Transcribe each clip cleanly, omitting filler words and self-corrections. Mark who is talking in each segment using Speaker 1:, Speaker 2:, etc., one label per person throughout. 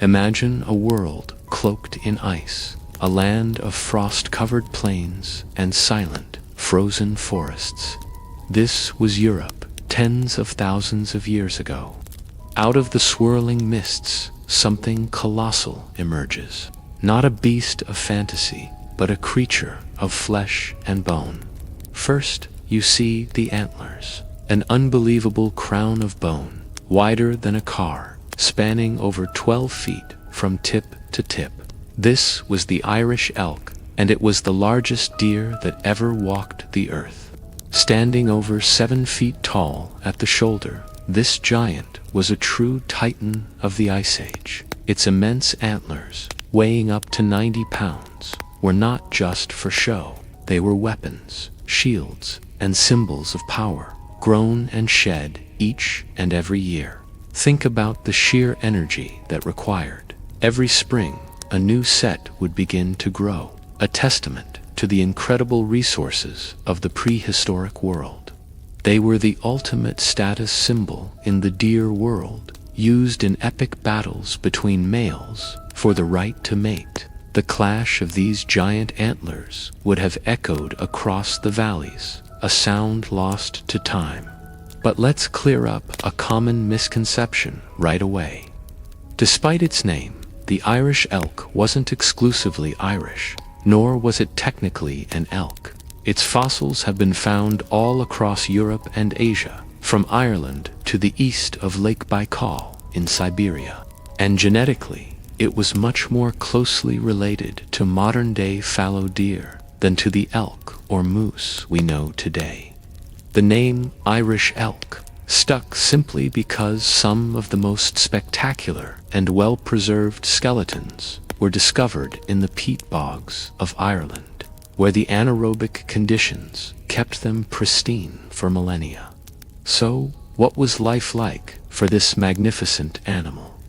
Speaker 1: Imagine a world cloaked in ice, a land of frost-covered plains and silent, frozen forests. This was Europe, tens of thousands of years ago. Out of the swirling mists, something colossal emerges. Not a beast of fantasy, but a creature of flesh and bone. First, you see the antlers, an unbelievable crown of bone, wider than a car, spanning over 12 feet from tip to tip. This was the Irish elk, and it was the largest deer that ever walked the earth. Standing over 7 feet tall at the shoulder, this giant was a true titan of the Ice Age. Its immense antlers, weighing up to 90 pounds, were not just for show. They were weapons, shields, and symbols of power, grown and shed each and every year. Think about the sheer energy that required. Every spring, a new set would begin to grow, a testament to the incredible resources of the prehistoric world. They were the ultimate status symbol in the deer world, used in epic battles between males for the right to mate. The clash of these giant antlers would have echoed across the valleys, a sound lost to time. But let's clear up a common misconception right away. Despite its name, the Irish elk wasn't exclusively Irish, nor was it technically an elk. Its fossils have been found all across Europe and Asia, from Ireland to the east of Lake Baikal in Siberia. And genetically, it was much more closely related to modern-day fallow deer than to the elk or moose we know today. The name Irish elk stuck simply because some of the most spectacular and well-preserved skeletons were discovered in the peat bogs of Ireland, where the anaerobic conditions kept them pristine for millennia. So, what was life like for this magnificent animal?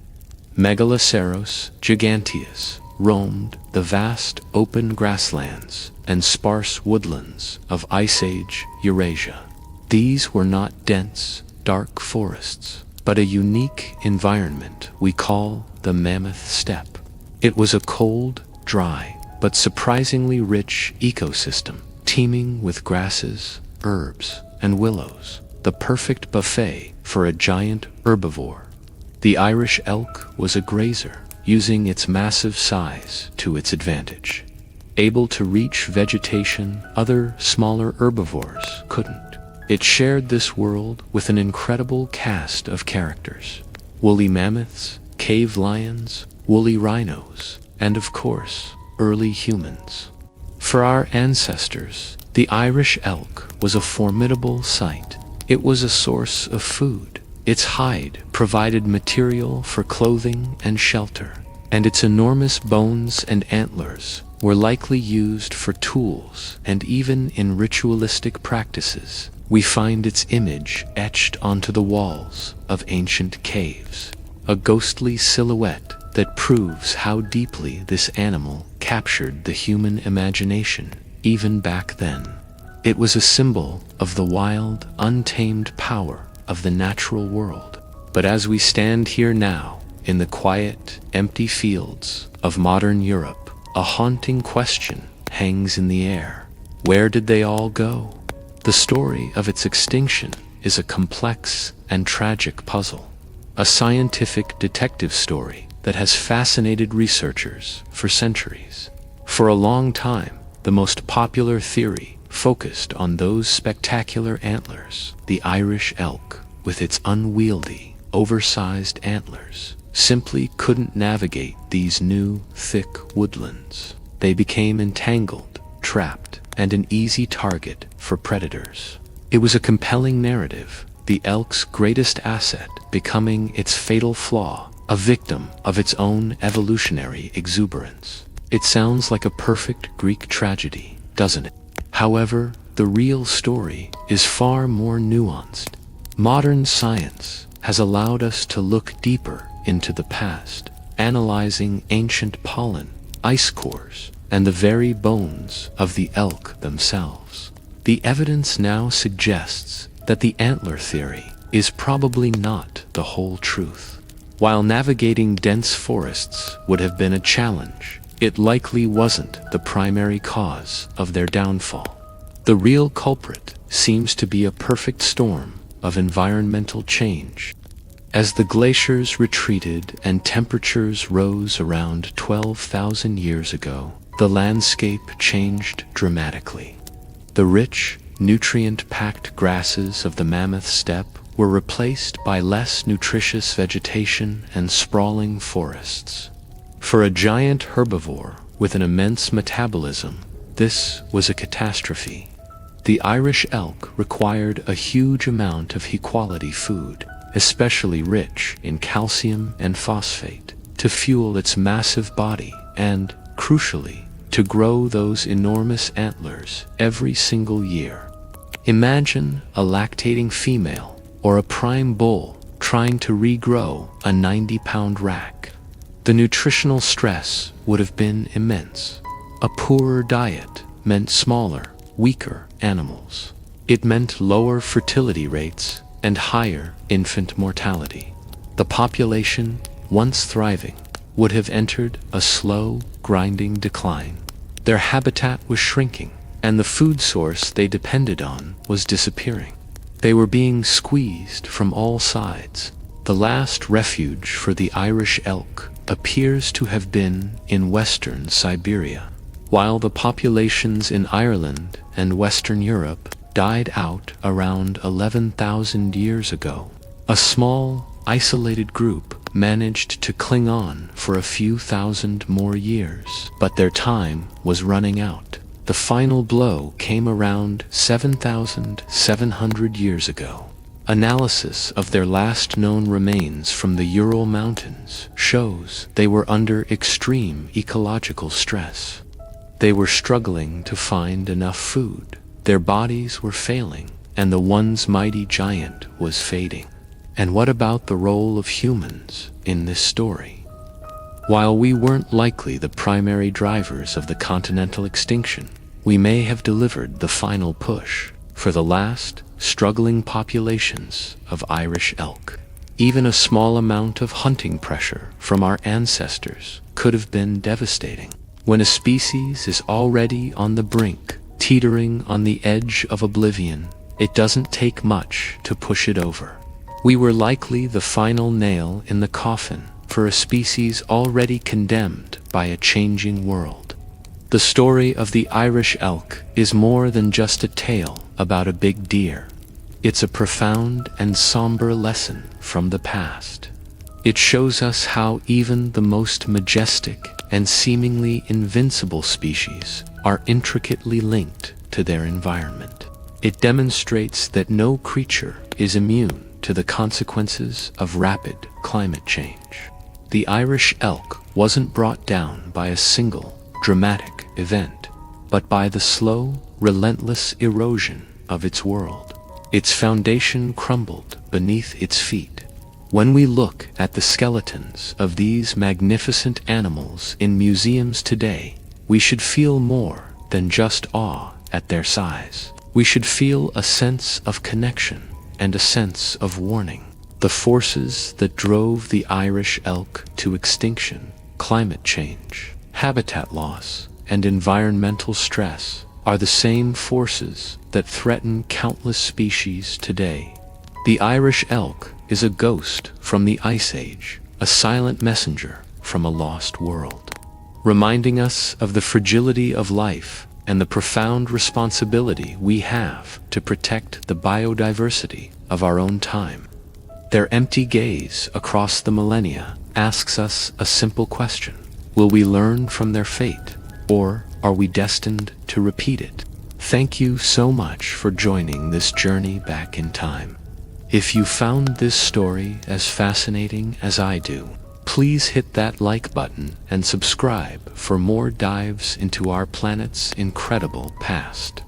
Speaker 1: Megaloceros giganteus roamed the vast open grasslands and sparse woodlands of Ice Age Eurasia. These were not dense, dark forests, but a unique environment we call the Mammoth Steppe. It was a cold, dry, but surprisingly rich ecosystem, teeming with grasses, herbs, and willows, the perfect buffet for a giant herbivore. The Irish elk was a grazer, using its massive size to its advantage. Able to reach vegetation other smaller herbivores couldn't. It shared this world with an incredible cast of characters: woolly mammoths, cave lions, woolly rhinos, and of course, early humans. For our ancestors, the Irish elk was a formidable sight. It was a source of food. Its hide provided material for clothing and shelter, and its enormous bones and antlers were likely used for tools and even in ritualistic practices. We find its image etched onto the walls of ancient caves, a ghostly silhouette that proves how deeply this animal captured the human imagination, even back then. It was a symbol of the wild, untamed power of the natural world. But as we stand here now, in the quiet, empty fields of modern Europe, a haunting question hangs in the air. Where did they all go? The story of its extinction is a complex and tragic puzzle, a scientific detective story that has fascinated researchers for centuries. For a long time, the most popular theory focused on those spectacular antlers. The Irish elk, with its unwieldy, oversized antlers, simply couldn't navigate these new, thick woodlands. They became entangled, trapped, and an easy target for predators. It was a compelling narrative, the elk's greatest asset becoming its fatal flaw, a victim of its own evolutionary exuberance. It sounds like a perfect Greek tragedy, doesn't it? However, the real story is far more nuanced. Modern science has allowed us to look deeper into the past, analyzing ancient pollen, ice cores, and the very bones of the elk themselves. The evidence now suggests that the antler theory is probably not the whole truth. While navigating dense forests would have been a challenge, it likely wasn't the primary cause of their downfall. The real culprit seems to be a perfect storm of environmental change. As the glaciers retreated and temperatures rose around 12,000 years ago, the landscape changed dramatically. The rich, nutrient-packed grasses of the mammoth steppe were replaced by less nutritious vegetation and sprawling forests. For a giant herbivore with an immense metabolism, this was a catastrophe. The Irish elk required a huge amount of high-quality food, especially rich in calcium and phosphate, to fuel its massive body and, crucially, to grow those enormous antlers every single year. Imagine a lactating female or a prime bull trying to regrow a 90-pound rack. The nutritional stress would have been immense. A poorer diet meant smaller, weaker animals. It meant lower fertility rates and higher infant mortality. The population, once thriving, would have entered a slow, grinding decline. Their habitat was shrinking, and the food source they depended on was disappearing. They were being squeezed from all sides. The last refuge for the Irish elk appears to have been in western Siberia, while the populations in Ireland and Western Europe died out around 11,000 years ago. A small, isolated group managed to cling on for a few thousand more years, but their time was running out. The final blow came around 7,700 years ago. Analysis of their last known remains from the Ural Mountains shows they were under extreme ecological stress. They were struggling to find enough food. Their bodies were failing, and the once mighty giant was fading. And what about the role of humans in this story? While we weren't likely the primary drivers of the continental extinction, we may have delivered the final push for the last, struggling populations of Irish elk. Even a small amount of hunting pressure from our ancestors could have been devastating. When a species is already on the brink, teetering on the edge of oblivion, it doesn't take much to push it over. We were likely the final nail in the coffin for a species already condemned by a changing world. The story of the Irish elk is more than just a tale about a big deer. It's a profound and somber lesson from the past. It shows us how even the most majestic and seemingly invincible species are intricately linked to their environment. It demonstrates that no creature is immune to the consequences of rapid climate change. The Irish elk wasn't brought down by a single, dramatic event, but by the slow, relentless erosion of its world. Its foundation crumbled beneath its feet. When we look at the skeletons of these magnificent animals in museums today, we should feel more than just awe at their size. We should feel a sense of connection and a sense of warning. The forces that drove the Irish elk to extinction, climate change, habitat loss, and environmental stress, are the same forces that threaten countless species today. The Irish elk is a ghost from the Ice Age, a silent messenger from a lost world, reminding us of the fragility of life and the profound responsibility we have to protect the biodiversity of our own time. Their empty gaze across the millennia asks us a simple question: will we learn from their fate, or are we destined to repeat it? Thank you so much for joining this journey back in time. If you found this story as fascinating as I do, please hit that like button and subscribe for more dives into our planet's incredible past.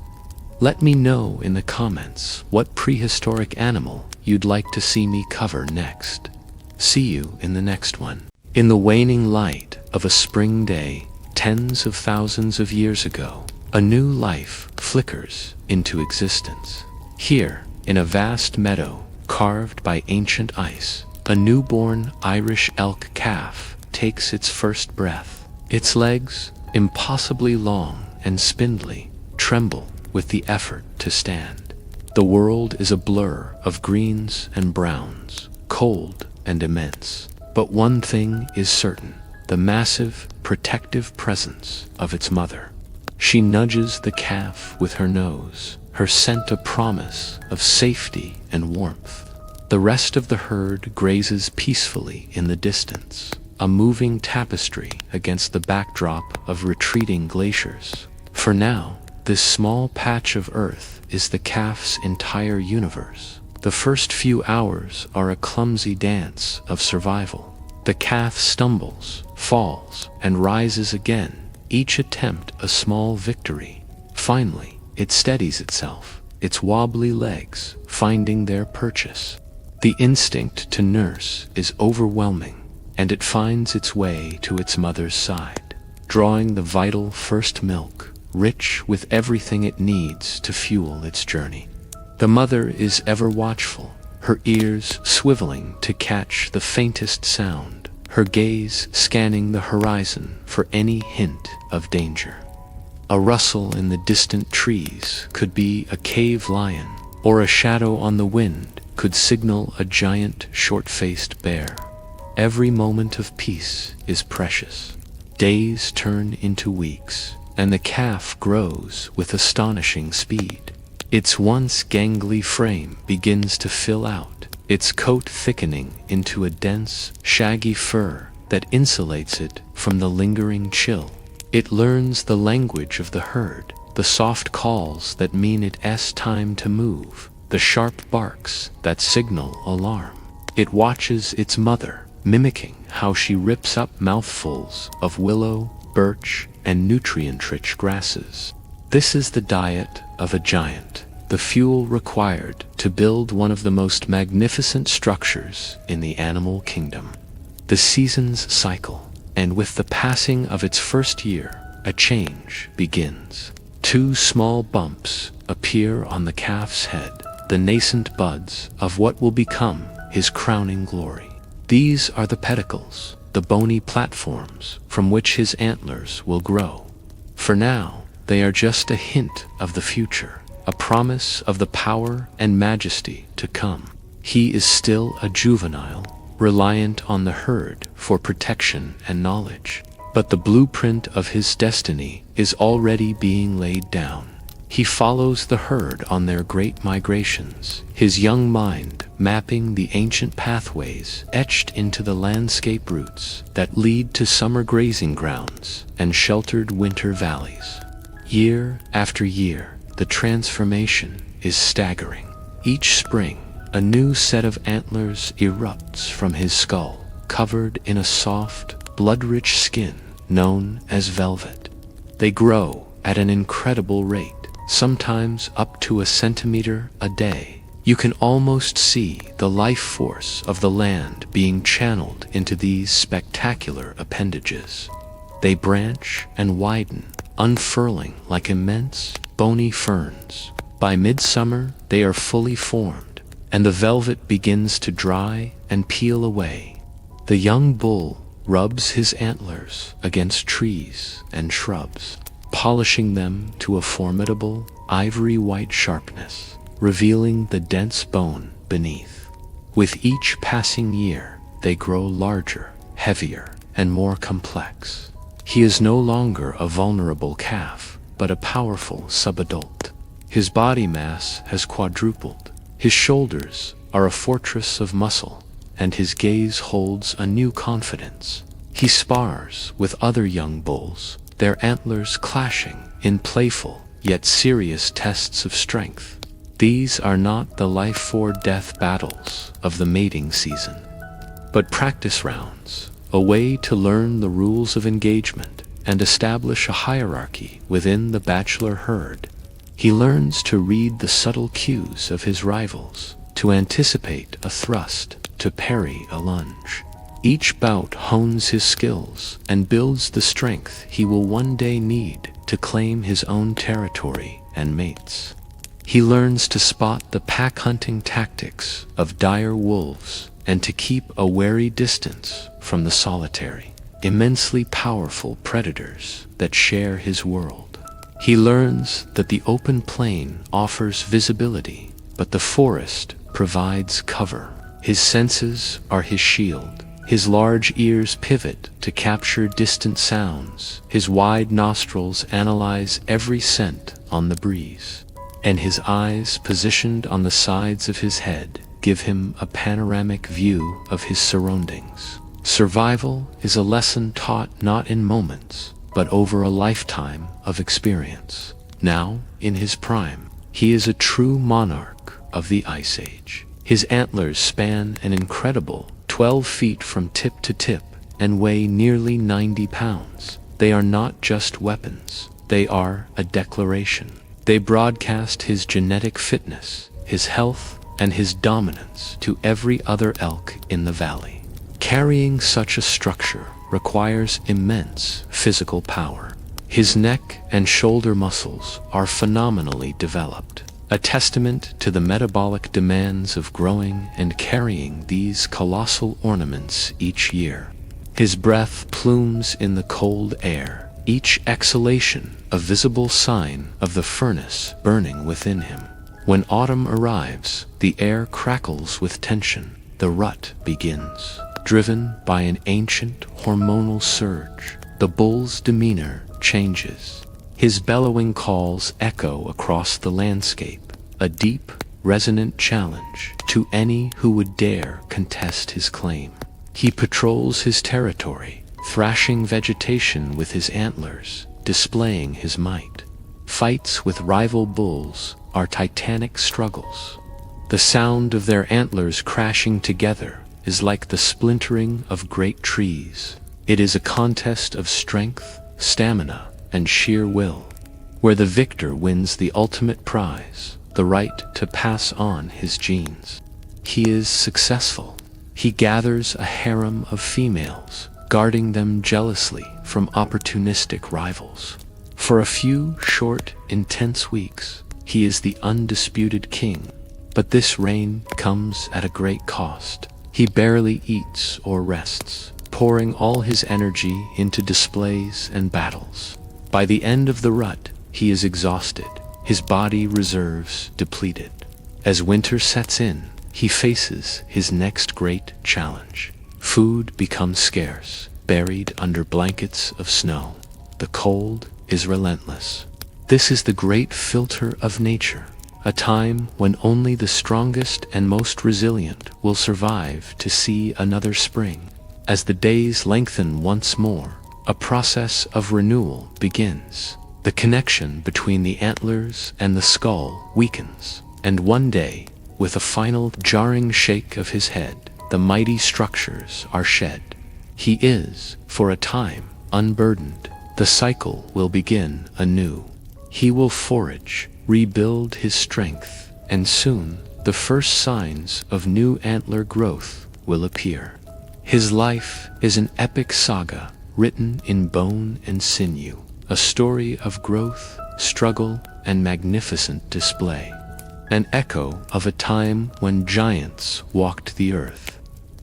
Speaker 1: Let me know in the comments what prehistoric animal you'd like to see me cover next. See you in the next one. In the waning light of a spring day, tens of thousands of years ago, a new life flickers into existence. Here, in a vast meadow carved by ancient ice, A newborn Irish elk calf takes its first breath. Its legs, impossibly long and spindly, tremble with the effort to stand. The world is a blur of greens and browns, cold and immense. But one thing is certain: the massive, protective presence of its mother. She nudges the calf with her nose, her scent a promise of safety and warmth. The rest of the herd grazes peacefully in the distance, a moving tapestry against the backdrop of retreating glaciers. For now, this small patch of earth is the calf's entire universe. The first few hours are a clumsy dance of survival. The calf stumbles, falls, and rises again, each attempt a small victory. Finally, it steadies itself, its wobbly legs finding their purchase. The instinct to nurse is overwhelming, and it finds its way to its mother's side, drawing the vital first milk, rich with everything it needs to fuel its journey. The mother is ever watchful, her ears swiveling to catch the faintest sound, her gaze scanning the horizon for any hint of danger. A rustle in the distant trees could be a cave lion, or a shadow on the wind could signal a giant short-faced bear. Every moment of peace is precious. Days turn into weeks, and the calf grows with astonishing speed. Its once gangly frame begins to fill out, its coat thickening into a dense, shaggy fur that insulates it from the lingering chill. It learns the language of the herd, the soft calls that mean it's time to move, the sharp barks that signal alarm. It watches its mother, mimicking how she rips up mouthfuls of willow, birch, and nutrient-rich grasses. This is the diet of a giant, the fuel required to build one of the most magnificent structures in the animal kingdom. The seasons cycle, and with the passing of its first year, a change begins. 2 small bumps appear on the calf's head, the nascent buds of what will become his crowning glory. These are the pedicles, the bony platforms from which his antlers will grow. For now, they are just a hint of the future, a promise of the power and majesty to come. He is still a juvenile, reliant on the herd for protection and knowledge. But the blueprint of his destiny is already being laid down. He follows the herd on their great migrations, his young mind mapping the ancient pathways etched into the landscape routes that lead to summer grazing grounds and sheltered winter valleys. Year after year, the transformation is staggering. Each spring, a new set of antlers erupts from his skull, covered in a soft, blood-rich skin known as velvet. They grow at an incredible rate, sometimes up to a centimeter a day. You can almost see the life force of the land being channeled into these spectacular appendages. They branch and widen, unfurling like immense, bony ferns. By midsummer, they are fully formed, and the velvet begins to dry and peel away. The young bull rubs his antlers against trees and shrubs, polishing them to a formidable ivory-white sharpness, revealing the dense bone beneath. With each passing year, they grow larger, heavier, and more complex. He is no longer a vulnerable calf, but a powerful subadult. His body mass has quadrupled. His shoulders are a fortress of muscle, and his gaze holds a new confidence. He spars with other young bulls, their antlers clashing in playful yet serious tests of strength. These are not the life-or-death battles of the mating season, but practice rounds, a way to learn the rules of engagement and establish a hierarchy within the bachelor herd. He learns to read the subtle cues of his rivals, to anticipate a thrust, to parry a lunge. Each bout hones his skills and builds the strength he will one day need to claim his own territory and mates. He learns to spot the pack-hunting tactics of dire wolves and to keep a wary distance from the solitary, immensely powerful predators that share his world. He learns that the open plain offers visibility, but the forest provides cover. His senses are his shield. His large ears pivot to capture distant sounds. His wide nostrils analyze every scent on the breeze. And his eyes, positioned on the sides of his head, give him a panoramic view of his surroundings. Survival is a lesson taught not in moments, but over a lifetime of experience. Now, in his prime, he is a true monarch of the Ice Age. His antlers span an incredible 12 feet from tip to tip and weigh nearly 90 pounds. They are not just weapons, they are a declaration. They broadcast his genetic fitness, his health, and his dominance to every other elk in the valley. Carrying such a structure requires immense physical power. His neck and shoulder muscles are phenomenally developed, a testament to the metabolic demands of growing and carrying these colossal ornaments each year. His breath plumes in the cold air, each exhalation a visible sign of the furnace burning within him. When autumn arrives, the air crackles with tension. The rut begins. Driven by an ancient hormonal surge, the bull's demeanor changes. His bellowing calls echo across the landscape, a deep, resonant challenge to any who would dare contest his claim. He patrols his territory, thrashing vegetation with his antlers, displaying his might. Fights with rival bulls are titanic struggles. The sound of their antlers crashing together is like the splintering of great trees. It is a contest of strength, stamina, and sheer will, where the victor wins the ultimate prize, the right to pass on his genes. He is successful. He gathers a harem of females, guarding them jealously from opportunistic rivals. For a few short, intense weeks, he is the undisputed king. But this reign comes at a great cost. He barely eats or rests, pouring all his energy into displays and battles. By the end of the rut, he is exhausted, his body reserves depleted. As winter sets in, he faces his next great challenge. Food becomes scarce, buried under blankets of snow. The cold is relentless. This is the great filter of nature, a time when only the strongest and most resilient will survive to see another spring. As the days lengthen once more, a process of renewal begins. The connection between the antlers and the skull weakens, and one day, with a final jarring shake of his head, the mighty structures are shed. He is, for a time, unburdened. The cycle will begin anew. He will forage, rebuild his strength, and soon the first signs of new antler growth will appear. His life is an epic saga written in bone and sinew, a story of growth, struggle, and magnificent display. An echo of a time when giants walked the earth,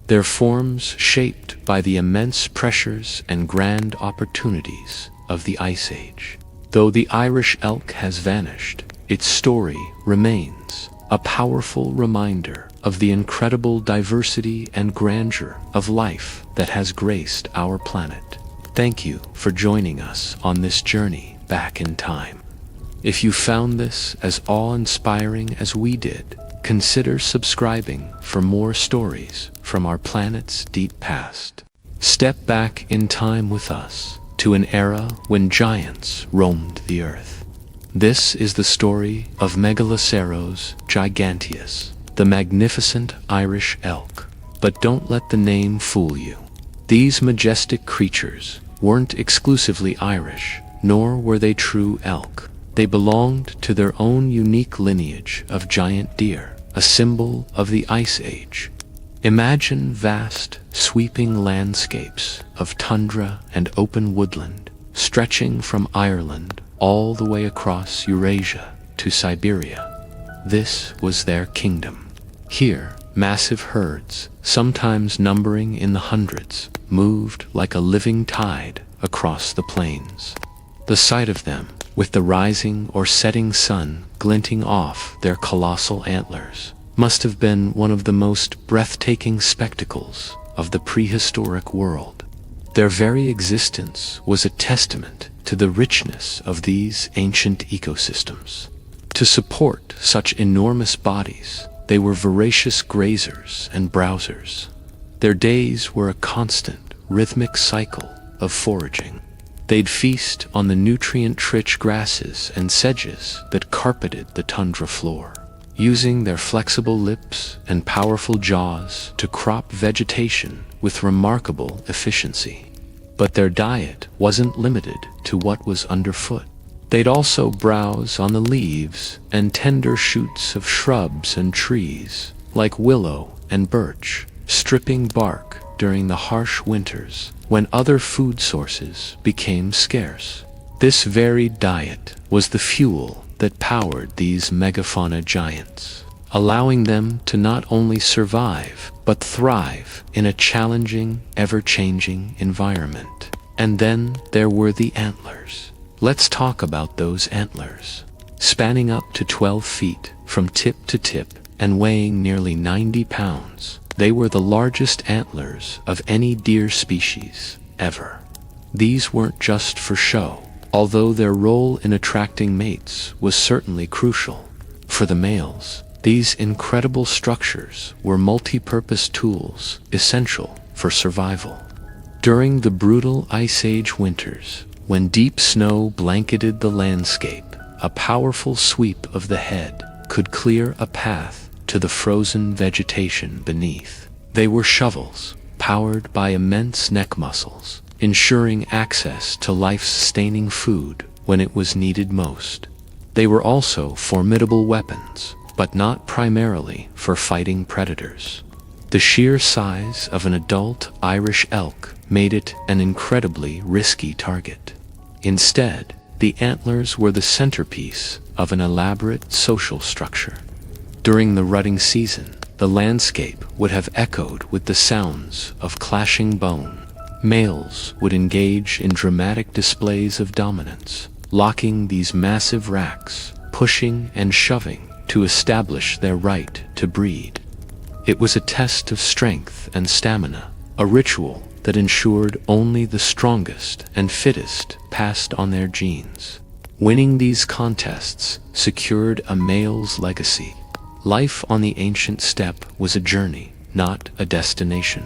Speaker 1: their forms shaped by the immense pressures and grand opportunities of the Ice Age. Though the Irish elk has vanished, its story remains, a powerful reminder of the incredible diversity and grandeur of life that has graced our planet. Thank you for joining us on this journey back in time. If you found this as awe-inspiring as we did, consider subscribing for more stories from our planet's deep past. Step back in time with us to an era when giants roamed the earth. This is the story of Megaloceros giganteus, the magnificent Irish elk. But don't let the name fool you. These majestic creatures weren't exclusively Irish, nor were they true elk. They belonged to their own unique lineage of giant deer, a symbol of the Ice Age. Imagine vast, sweeping landscapes of tundra and open woodland, stretching from Ireland all the way across Eurasia to Siberia. This was their kingdom. Here, Massive herds, sometimes numbering in the hundreds, moved like a living tide across the plains. The sight of them, with the rising or setting sun glinting off their colossal antlers, must have been one of the most breathtaking spectacles of the prehistoric world. Their very existence was a testament to the richness of these ancient ecosystems. To support such enormous bodies, they were voracious grazers and browsers. Their days were a constant, rhythmic cycle of foraging. They'd feast on the nutrient-rich grasses and sedges that carpeted the tundra floor, using their flexible lips and powerful jaws to crop vegetation with remarkable efficiency. But their diet wasn't limited to what was underfoot. They'd also browse on the leaves and tender shoots of shrubs and trees, like willow and birch, stripping bark during the harsh winters when other food sources became scarce. This varied diet was the fuel that powered these megafauna giants, allowing them to not only survive but thrive in a challenging, ever-changing environment. And then there were the antlers. Let's talk about those antlers. Spanning up to 12 feet from tip to tip and weighing nearly 90 pounds, they were the largest antlers of any deer species ever. These weren't just for show, although their role in attracting mates was certainly crucial. For the males, these incredible structures were multi-purpose tools essential for survival. During the brutal Ice Age winters, when deep snow blanketed the landscape, a powerful sweep of the head could clear a path to the frozen vegetation beneath. They were shovels, powered by immense neck muscles, ensuring access to life-sustaining food when it was needed most. They were also formidable weapons, but not primarily for fighting predators. The sheer size of an adult Irish elk made it an incredibly risky target. Instead, the antlers were the centerpiece of an elaborate social structure. During the rutting season, the landscape would have echoed with the sounds of clashing bone. Males would engage in dramatic displays of dominance, locking these massive racks, pushing and shoving to establish their right to breed. It was a test of strength and stamina, a ritual that ensured only the strongest and fittest passed on their genes. Winning these contests secured a male's legacy. Life on the ancient steppe was a journey, not a destination.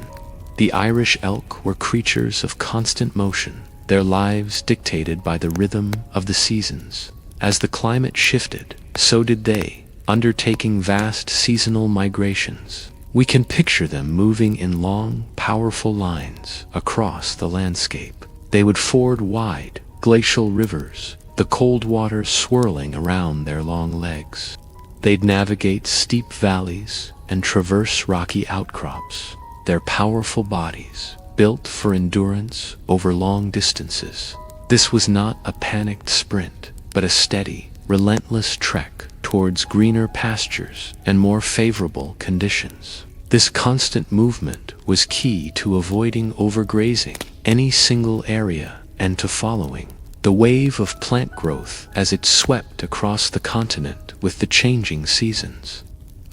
Speaker 1: The Irish elk were creatures of constant motion, their lives dictated by the rhythm of the seasons. As the climate shifted, so did they, undertaking vast seasonal migrations. We can picture them moving in long, powerful lines across the landscape. They would ford wide, glacial rivers, the cold water swirling around their long legs. They'd navigate steep valleys and traverse rocky outcrops, their powerful bodies built for endurance over long distances. This was not a panicked sprint, but a steady, relentless trek towards greener pastures and more favorable conditions. This constant movement was key to avoiding overgrazing any single area and to following the wave of plant growth as it swept across the continent with the changing seasons.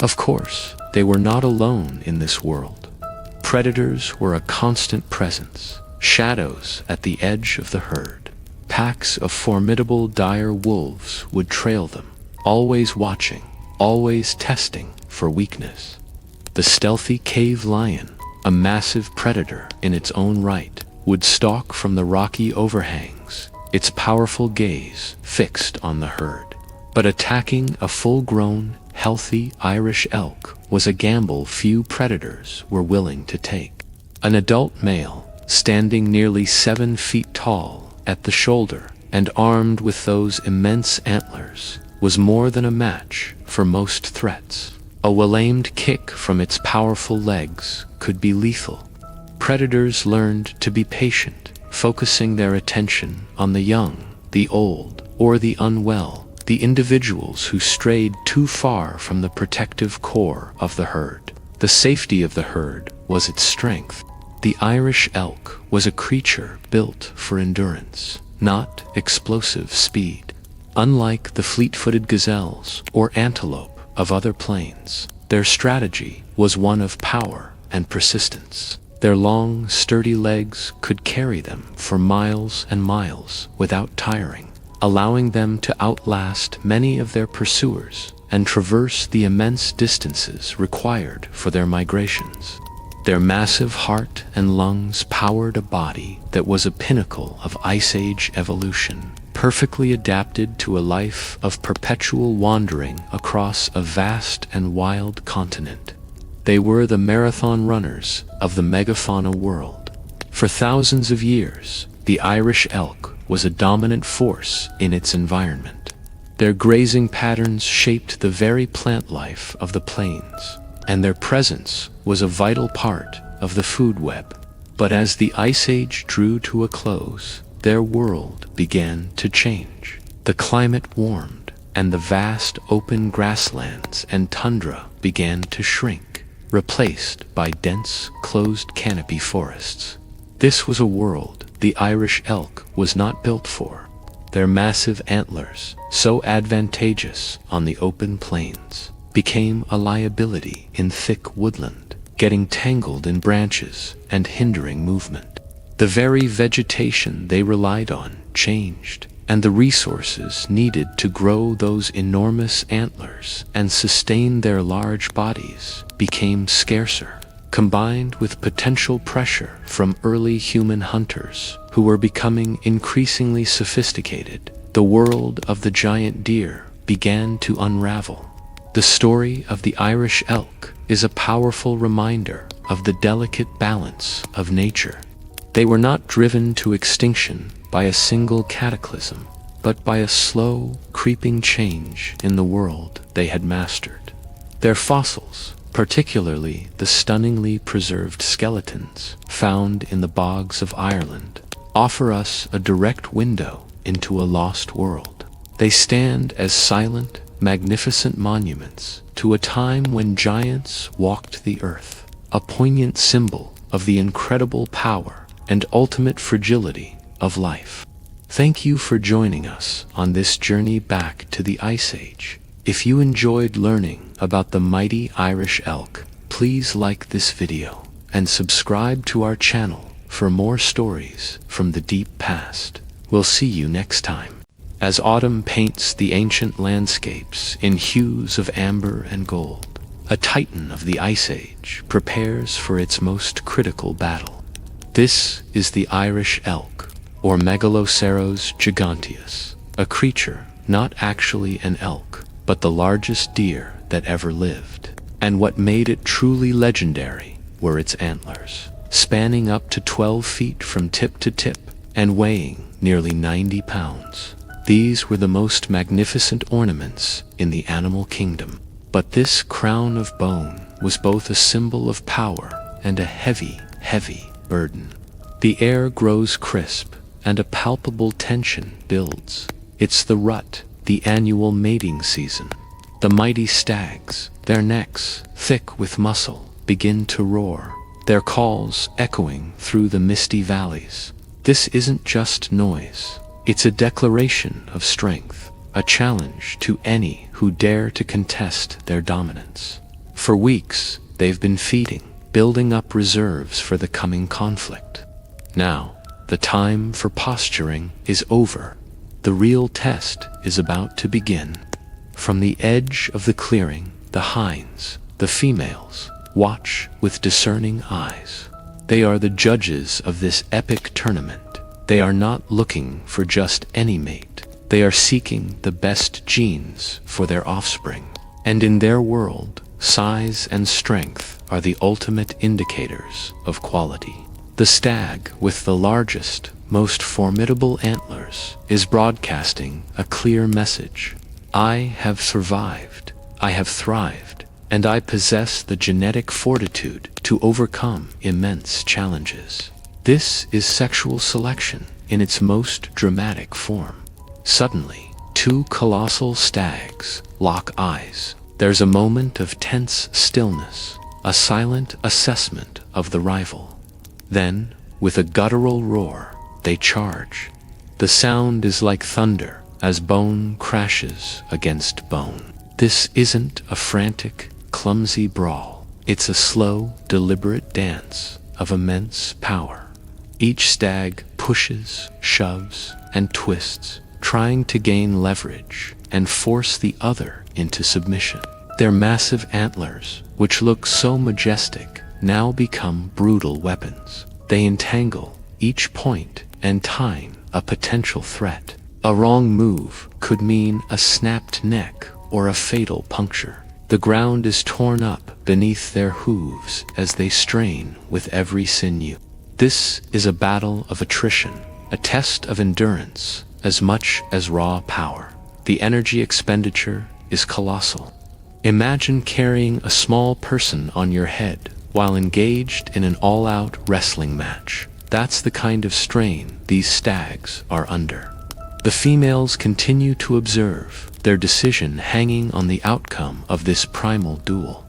Speaker 1: Of course, they were not alone in this world. Predators were a constant presence, shadows at the edge of the herd. Packs of formidable dire wolves would trail them, always watching, always testing for weakness. The stealthy cave lion, a massive predator in its own right, would stalk from the rocky overhangs, its powerful gaze fixed on the herd. But attacking a full-grown, healthy Irish elk was a gamble few predators were willing to take. An adult male, standing nearly 7 feet tall at the shoulder and armed with those immense antlers, was more than a match for most threats. A well-aimed kick from its powerful legs could be lethal. Predators learned to be patient, focusing their attention on the young, the old, or the unwell, the individuals who strayed too far from the protective core of the herd. The safety of the herd was its strength. The Irish elk was a creature built for endurance, not explosive speed. Unlike the fleet-footed gazelles or antelope of other plains, their strategy was one of power and persistence. Their long, sturdy legs could carry them for miles and miles without tiring, allowing them to outlast many of their pursuers and traverse the immense distances required for their migrations. Their massive heart and lungs powered a body that was a pinnacle of Ice Age evolution, perfectly adapted to a life of perpetual wandering across a vast and wild continent. They were the marathon runners of the megafauna world. For thousands of years, the Irish elk was a dominant force in its environment. Their grazing patterns shaped the very plant life of the plains, and their presence was a vital part of the food web. But as the Ice Age drew to a close, their world began to change. The climate warmed, and the vast open grasslands and tundra began to shrink, replaced by dense, closed canopy forests. This was a world the Irish elk was not built for. Their massive antlers, so advantageous on the open plains, became a liability in thick woodland, getting tangled in branches and hindering movement. The very vegetation they relied on changed, and the resources needed to grow those enormous antlers and sustain their large bodies became scarcer. Combined with potential pressure from early human hunters who were becoming increasingly sophisticated, the world of the giant deer began to unravel. The story of the Irish elk is a powerful reminder of the delicate balance of nature. They were not driven to extinction by a single cataclysm, but by a slow, creeping change in the world they had mastered. Their fossils, particularly the stunningly preserved skeletons found in the bogs of Ireland, offer us a direct window into a lost world. They stand as silent, magnificent monuments to a time when giants walked the earth, a poignant symbol of the incredible power and ultimate fragility of life. Thank you for joining us on this journey back to the Ice Age. If you enjoyed learning about the mighty Irish elk, please like this video and subscribe to our channel for more stories from the deep past. We'll see you next time. As autumn paints the ancient landscapes in hues of amber and gold, a titan of the Ice Age prepares for its most critical battle. This is the Irish elk, or Megaloceros giganteus, a creature not actually an elk, but the largest deer that ever lived. And what made it truly legendary were its antlers, spanning up to 12 feet from tip to tip and weighing nearly 90 pounds. These were the most magnificent ornaments in the animal kingdom. But this crown of bone was both a symbol of power and a heavy, heavy burden. The air grows crisp, and a palpable tension builds. It's the rut, the annual mating season. The mighty stags, their necks thick with muscle, begin to roar, their calls echoing through the misty valleys. This isn't just noise. It's a declaration of strength, a challenge to any who dare to contest their dominance. For weeks, they've been feeding, building up reserves for the coming conflict. Now, the time for posturing is over. The real test is about to begin. From the edge of the clearing, the hinds, the females, watch with discerning eyes. They are the judges of this epic tournament. They are not looking for just any mate. They are seeking the best genes for their offspring. And in their world, size and strength are the ultimate indicators of quality. The stag with the largest, most formidable antlers is broadcasting a clear message. I have survived, I have thrived, and I possess the genetic fortitude to overcome immense challenges. This is sexual selection in its most dramatic form. Suddenly, two colossal stags lock eyes. There's a moment of tense stillness, a silent assessment of the rival. Then, with a guttural roar, they charge. The sound is like thunder as bone crashes against bone. This isn't a frantic, clumsy brawl. It's a slow, deliberate dance of immense power. Each stag pushes, shoves, and twists, trying to gain leverage and force the other into submission. Their massive antlers, which look so majestic, now become brutal weapons. They entangle each point and tine a potential threat. A wrong move could mean a snapped neck or a fatal puncture. The ground is torn up beneath their hooves as they strain with every sinew. This is a battle of attrition, a test of endurance as much as raw power. The energy expenditure is colossal. Imagine carrying a small person on your head while engaged in an all-out wrestling match. That's the kind of strain these stags are under. The females continue to observe, their decision hanging on the outcome of this primal duel.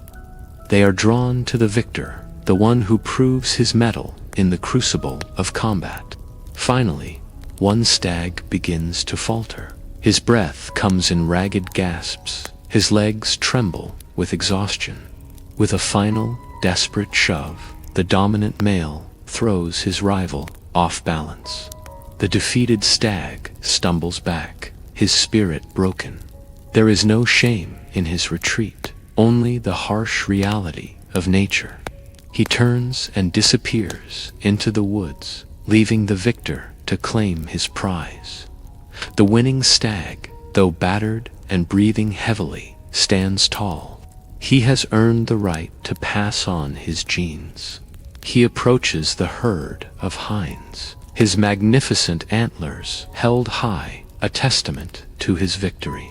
Speaker 1: They are drawn to the victor, the one who proves his mettle in the crucible of combat. Finally, one stag begins to falter. His breath comes in ragged gasps. His legs tremble with exhaustion. With a final, desperate shove, the dominant male throws his rival off balance. The defeated stag stumbles back, his spirit broken. There is no shame in his retreat, only the harsh reality of nature. He turns and disappears into the woods, leaving the victor to claim his prize. The winning stag, though battered and breathing heavily, stands tall. He has earned the right to pass on his genes. He approaches the herd of hinds, his magnificent antlers held high, a testament to his victory.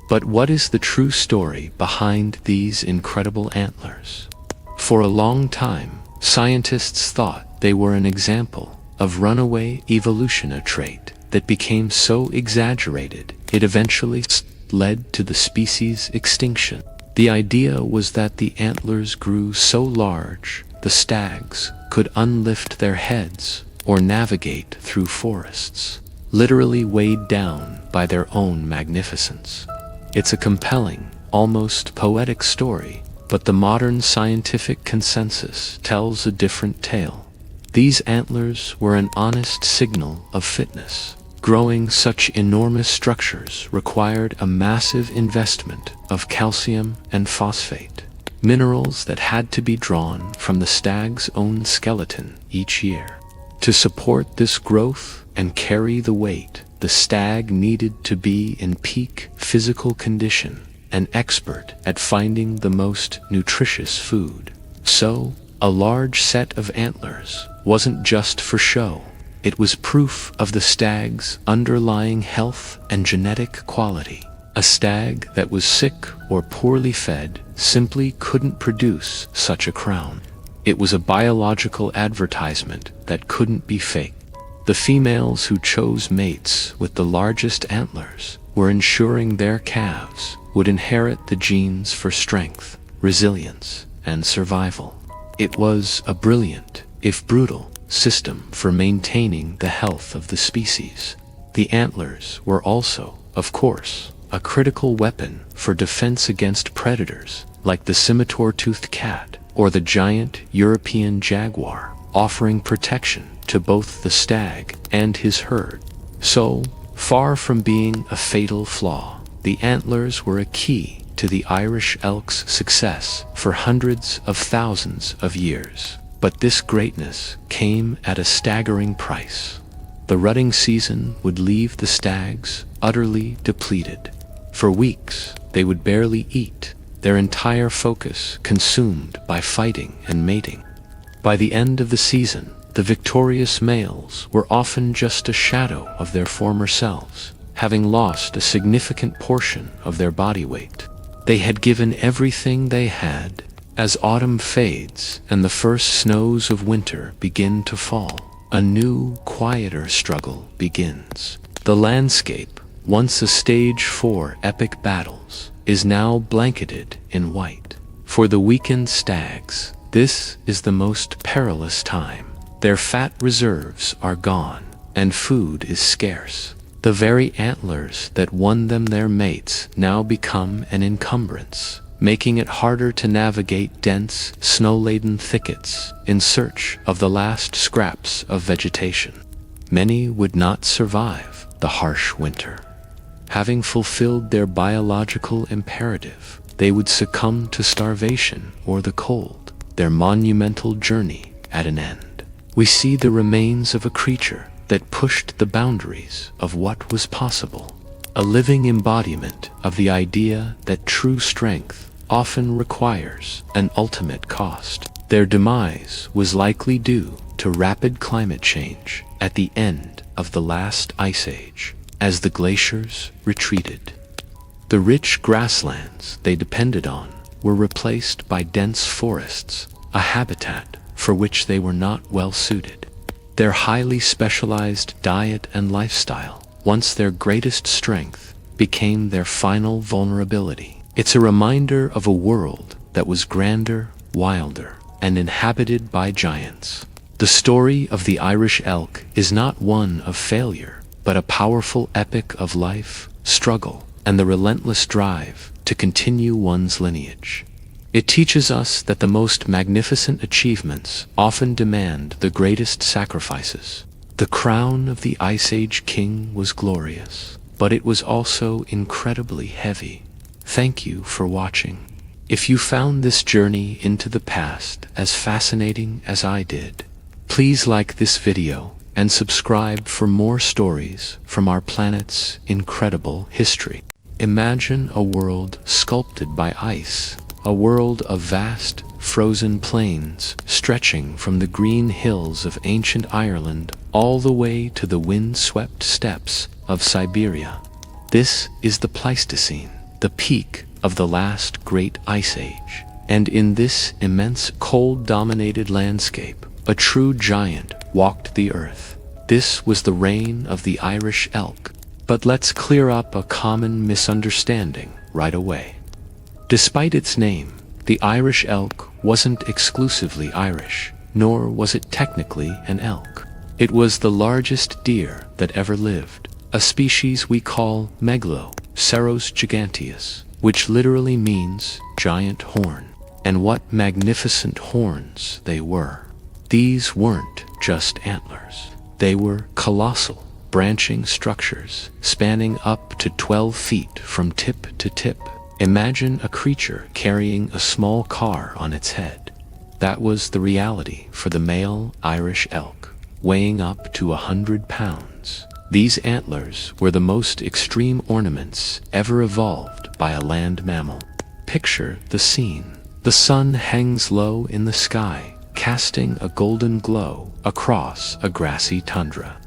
Speaker 1: But what is the true story behind these incredible antlers? For a long time, scientists thought they were an example of runaway evolution, a trait that became so exaggerated it eventually led to the species extinction. The idea was that the antlers grew so large the stags could unlift their heads or navigate through forests, literally weighed down by their own magnificence. It's a compelling, almost poetic story, but the modern scientific consensus tells a different tale. These antlers were an honest signal of fitness. Growing such enormous structures required a massive investment of calcium and phosphate, minerals that had to be drawn from the stag's own skeleton each year. To support this growth and carry the weight, the stag needed to be in peak physical condition, an expert at finding the most nutritious food. So, a large set of antlers wasn't just for show. It was proof of the stag's underlying health and genetic quality. A stag that was sick or poorly fed simply couldn't produce such a crown. It was a biological advertisement that couldn't be faked. The females who chose mates with the largest antlers were ensuring their calves would inherit the genes for strength, resilience, and survival. It was a brilliant, if brutal, system for maintaining the health of the species. The antlers were also, of course, a critical weapon for defense against predators like the scimitar-toothed cat or the giant European jaguar, offering protection to both the stag and his herd. So, far from being a fatal flaw, the antlers were a key to the Irish elk's success for hundreds of thousands of years. But this greatness came at a staggering price. The rutting season would leave the stags utterly depleted. For weeks, they would barely eat, their entire focus consumed by fighting and mating. By the end of the season, the victorious males were often just a shadow of their former selves, having lost a significant portion of their body weight. They had given everything they had. As autumn fades and the first snows of winter begin to fall, a new, quieter struggle begins. The landscape, once a stage for epic battles, is now blanketed in white. For the weakened stags, this is the most perilous time. Their fat reserves are gone, and food is scarce. The very antlers that won them their mates now become an encumbrance, making it harder to navigate dense, snow-laden thickets in search of the last scraps of vegetation. Many would not survive the harsh winter. Having fulfilled their biological imperative, they would succumb to starvation or the cold, their monumental journey at an end. We see the remains of a creature that pushed the boundaries of what was possible, a living embodiment of the idea that true strength often requires an ultimate cost. Their demise was likely due to rapid climate change at the end of the last ice age, as the glaciers retreated. The rich grasslands they depended on were replaced by dense forests, a habitat for which they were not well suited. Their highly specialized diet and lifestyle, once their greatest strength, became their final vulnerability. It's a reminder of a world that was grander, wilder, and inhabited by giants. The story of the Irish elk is not one of failure, but a powerful epic of life, struggle, and the relentless drive to continue one's lineage. It teaches us that the most magnificent achievements often demand the greatest sacrifices. The crown of the Ice Age king was glorious, but it was also incredibly heavy. Thank you for watching. If you found this journey into the past as fascinating as I did, please like this video and subscribe for more stories from our planet's incredible history. Imagine a world sculpted by ice, a world of vast, frozen plains stretching from the green hills of ancient Ireland all the way to the wind-swept steppes of Siberia. This is the Pleistocene, the peak of the last great ice age. And in this immense cold-dominated landscape, a true giant walked the earth. This was the reign of the Irish elk. But let's clear up a common misunderstanding right away. Despite its name, the Irish elk wasn't exclusively Irish, nor was it technically an elk. It was the largest deer that ever lived, a species we call Megaloceros giganteus, which literally means giant horn. And what magnificent horns they were. These weren't just antlers. They were colossal, branching structures spanning up to 12 feet from tip to tip. Imagine a creature carrying a small car on its head. That was the reality for the male Irish elk, weighing up to 100 pounds. These antlers were the most extreme ornaments ever evolved by a land mammal. Picture the scene. The sun hangs low in the sky, casting a golden glow across a grassy tundra.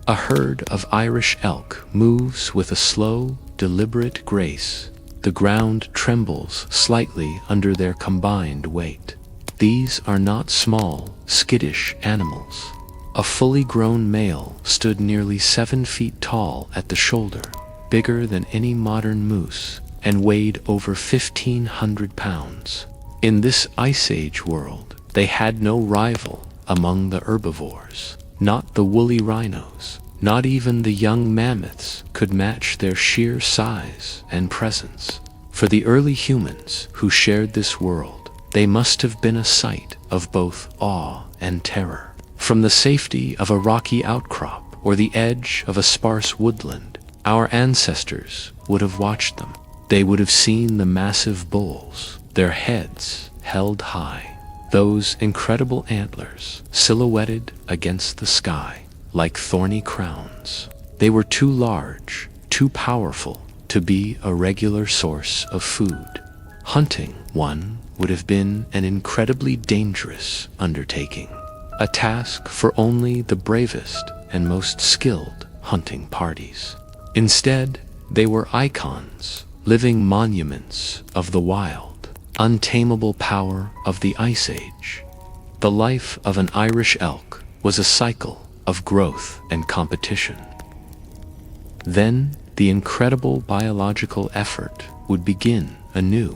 Speaker 1: A herd of Irish elk moves with a slow, deliberate grace. The ground trembles slightly under their combined weight. These are not small, skittish animals. A fully grown male stood nearly 7 feet tall at the shoulder, bigger than any modern moose, and weighed over 1,500 pounds. In this Ice Age world, they had no rival among the herbivores. Not the woolly rhinos, not even the young mammoths could match their sheer size and presence. For the early humans who shared this world, they must have been a sight of both awe and terror. From the safety of a rocky outcrop or the edge of a sparse woodland, our ancestors would have watched them. They would have seen the massive bulls, their heads held high, those incredible antlers silhouetted against the sky like thorny crowns. They were too large, too powerful to be a regular source of food. Hunting one would have been an incredibly dangerous undertaking, a task for only the bravest and most skilled hunting parties. Instead, they were icons, living monuments of the wild, untamable power of the Ice Age. The life of an Irish elk was a cycle of growth and competition. Then, the incredible biological effort would begin anew.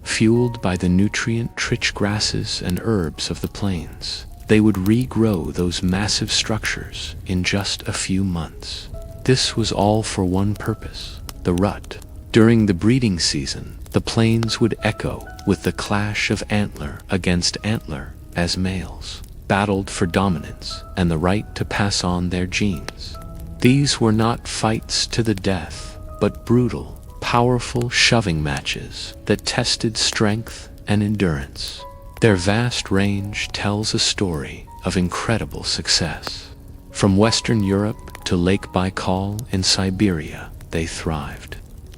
Speaker 1: fueled by the nutrient-rich grasses and herbs of the plains. They would regrow those massive structures in just a few months. This was all for one purpose: the rut. During the breeding season, the plains would echo with the clash of antler against antler as males battled for dominance and the right to pass on their genes. These were not fights to the death, but brutal, powerful shoving matches that tested strength and endurance. Their vast range tells a story of incredible success. From Western Europe to Lake Baikal in Siberia, they thrived.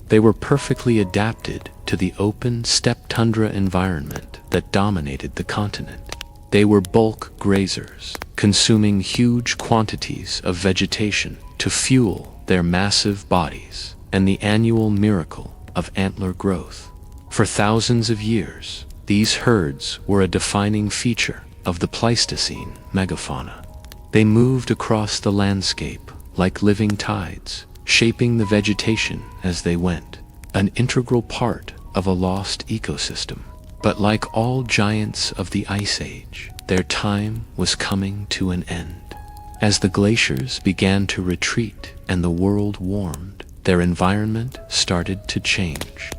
Speaker 1: They were perfectly adapted to the open steppe tundra environment that dominated the continent. They were bulk grazers, consuming huge quantities of vegetation to fuel their massive bodies and the annual miracle of antler growth. For thousands of years, these herds were a defining feature of the Pleistocene megafauna. They moved across the landscape like living tides, shaping the vegetation as they went, an integral part of a lost ecosystem. But like all giants of the Ice Age, their time was coming to an end. As the glaciers began to retreat and the world warmed, their environment started to change.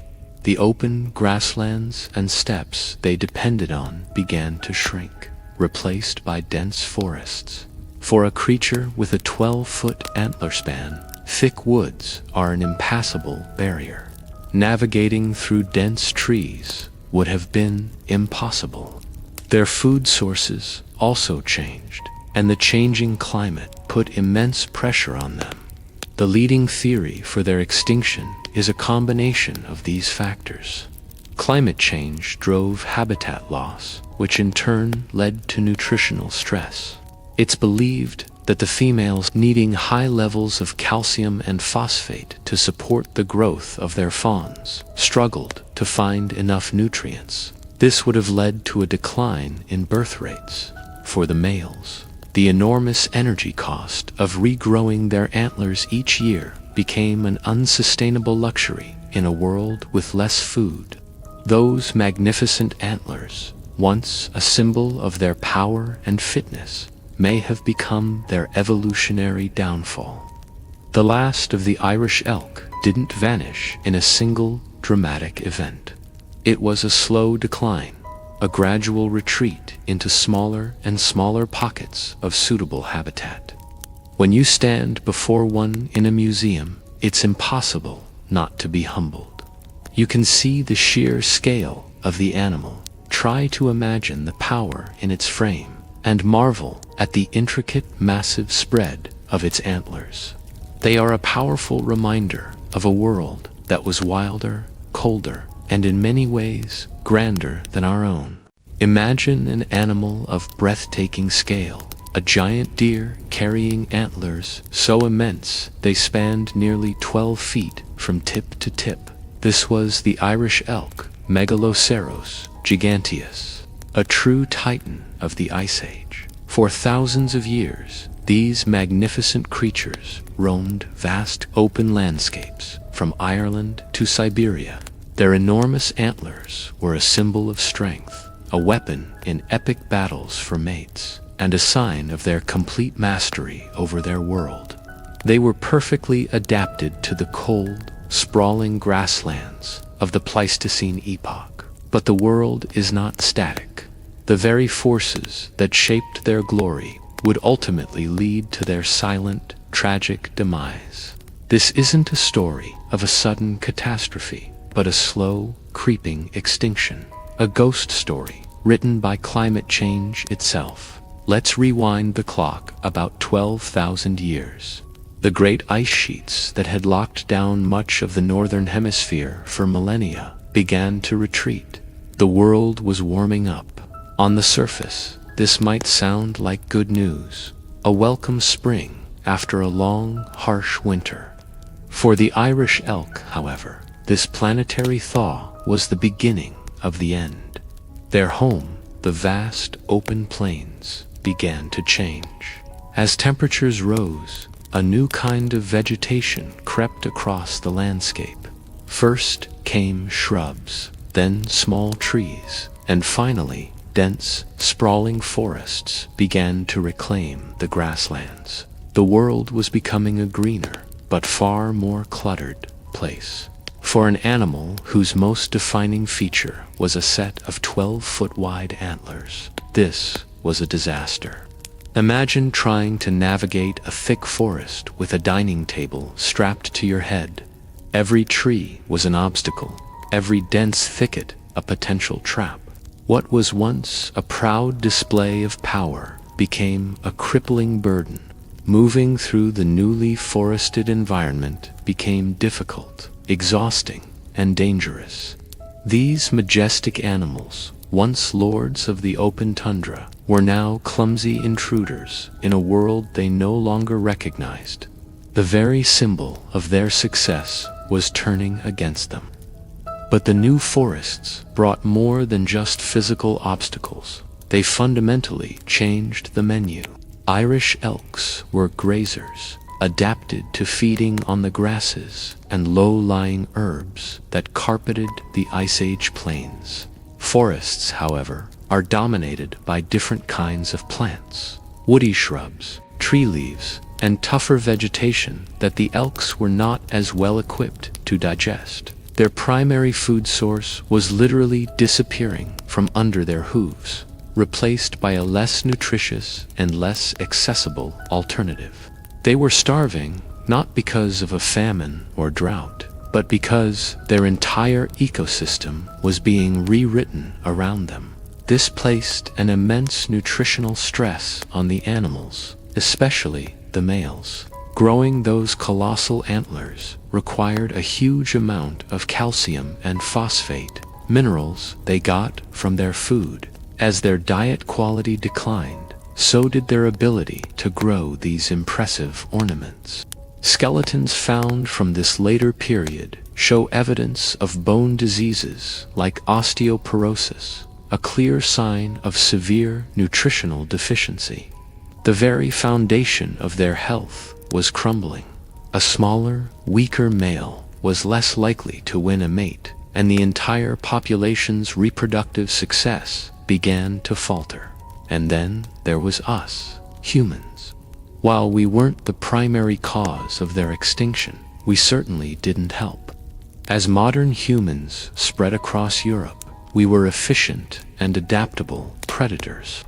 Speaker 1: The open grasslands and steppes they depended on began to shrink, replaced by dense forests. For a creature with a 12-foot antler span, thick woods are an impassable barrier. Navigating through dense trees would have been impossible. Their food sources also changed, and the changing climate put immense pressure on them. The leading theory for their extinction is a combination of these factors. Climate change drove habitat loss, which in turn led to nutritional stress. It's believed that the females needing high levels of calcium and phosphate to support the growth of their fawns struggled to find enough nutrients. This would have led to a decline in birth rates. For the males, the enormous energy cost of regrowing their antlers each year became an unsustainable luxury in a world with less food. Those magnificent antlers, once a symbol of their power and fitness, may have become their evolutionary downfall. The last of the Irish elk didn't vanish in a single dramatic event. It was a slow decline, a gradual retreat into smaller and smaller pockets of suitable habitat. When you stand before one in a museum, it's impossible not to be humbled. You can see the sheer scale of the animal, try to imagine the power in its frame, and marvel at the intricate, massive spread of its antlers. They are a powerful reminder of a world that was wilder, colder, and in many ways grander than our own. Imagine an animal of breathtaking scale, a giant deer carrying antlers so immense they spanned nearly 12 feet from tip to tip. This was the Irish elk, Megaloceros giganteus, a true titan of the Ice Age. For thousands of years, these magnificent creatures roamed vast open landscapes from Ireland to Siberia. Their enormous antlers were a symbol of strength, a weapon in epic battles for mates, and a sign of their complete mastery over their world. They were perfectly adapted to the cold, sprawling grasslands of the Pleistocene epoch. But the world is not static. The very forces that shaped their glory would ultimately lead to their silent, tragic demise. This isn't a story of a sudden catastrophe, but a slow, creeping extinction. A ghost story written by climate change itself. Let's rewind the clock about 12,000 years. The great ice sheets that had locked down much of the northern hemisphere for millennia began to retreat. The world was warming up. On the surface, this might sound like good news, a welcome spring after a long, harsh winter. For the Irish elk, however, this planetary thaw was the beginning of the end. Their home, the vast open plains, began to change. As temperatures rose, a new kind of vegetation crept across the landscape. First came shrubs, then small trees, and finally, dense, sprawling forests began to reclaim the grasslands. The world was becoming a greener, but far more cluttered place. For an animal whose most defining feature was a set of 12-foot-wide antlers, this was a disaster. Imagine trying to navigate a thick forest with a dining table strapped to your head. Every tree was an obstacle, every dense thicket a potential trap. What was once a proud display of power became a crippling burden. Moving through the newly forested environment became difficult, exhausting, and dangerous. These majestic animals, once lords of the open tundra, were now clumsy intruders in a world they no longer recognized. The very symbol of their success was turning against them. But the new forests brought more than just physical obstacles. They fundamentally changed the menu. Irish elks were grazers, adapted to feeding on the grasses and low-lying herbs that carpeted the Ice Age plains. Forests, however, are dominated by different kinds of plants, woody shrubs, tree leaves, and tougher vegetation that the elks were not as well equipped to digest. Their primary food source was literally disappearing from under their hooves, replaced by a less nutritious and less accessible alternative. They were starving not because of a famine or drought, but because their entire ecosystem was being rewritten around them. This placed an immense nutritional stress on the animals, especially the males. Growing those colossal antlers required a huge amount of calcium and phosphate, minerals they got from their food. As their diet quality declined, so did their ability to grow these impressive ornaments. Skeletons found from this later period show evidence of bone diseases like osteoporosis, a clear sign of severe nutritional deficiency. The very foundation of their health was crumbling. A smaller, weaker male was less likely to win a mate, and the entire population's reproductive success began to falter. And then there was us, humans. While we weren't the primary cause of their extinction, we certainly didn't help. As modern humans spread across Europe, we were efficient and adaptable predators.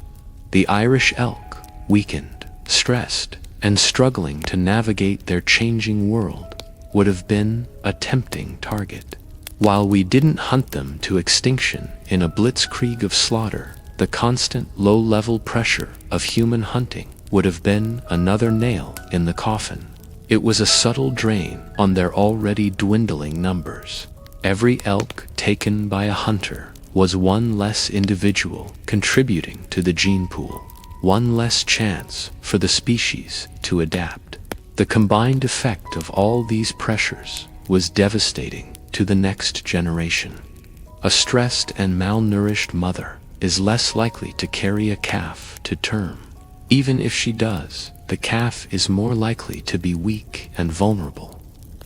Speaker 1: The Irish elk, weakened, stressed, and struggling to navigate their changing world, would have been a tempting target. While we didn't hunt them to extinction in a blitzkrieg of slaughter, the constant low-level pressure of human hunting would have been another nail in the coffin. It was a subtle drain on their already dwindling numbers. Every elk taken by a hunter was one less individual contributing to the gene pool, one less chance for the species to adapt. The combined effect of all these pressures was devastating to the next generation. A stressed and malnourished mother is less likely to carry a calf to term. Even if she does, the calf is more likely to be weak and vulnerable.